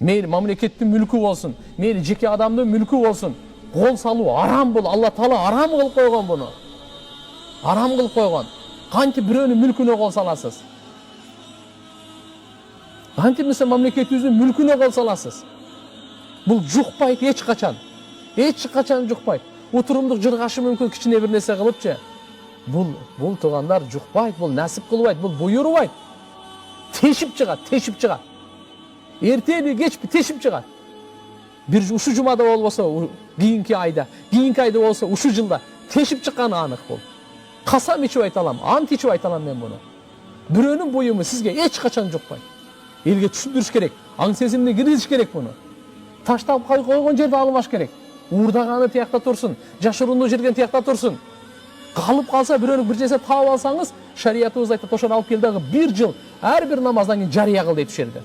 мейли мамлекеттин мүлкү болсун, мейли жеке адамдын мүлкү болсун, кол салуу арам. Бул Алла Таала арам кылып койгон буну. Арам кылып койгон. Кантип бирөөнүн мүлкүнө кол саласыз? Кантип мисалы мамлекетибиздин мүлкүнө кол саласыз? Бул жукпайт эч качан. Эч качан жукпайт. Утурумдук жыргашы мүмкүн кичине бир нерсе кылыпчы. Бул туугандар жукпайт, бул насип кылбайт, бул буйрубайт. Тешип чыгат. Эртеби кечпи тешип чыгат. Бир ушу жумада болбосо, кийинки айда болсо, ушу жылда тешип чыкканы анык бул. Касам ичип айта алам, ант ичип айта алам мен буну. Бирөөнүн буюму сизге эч качан жукпайт. Элге түшүндүрүш керек, аң сезимине киргизиш керек буну. Таштап койгон жерде албаш керек. Уурдаганы тиякта турсун, жашыруунду жерген тиякта турсун. Калып калса бирөөнү бир нерсе таап алсаңыз, шариятыбыз айтат, ошону алып кел дагы 1 жыл ар бир намаздан кийин жарыя кыл дейт ушул жерде.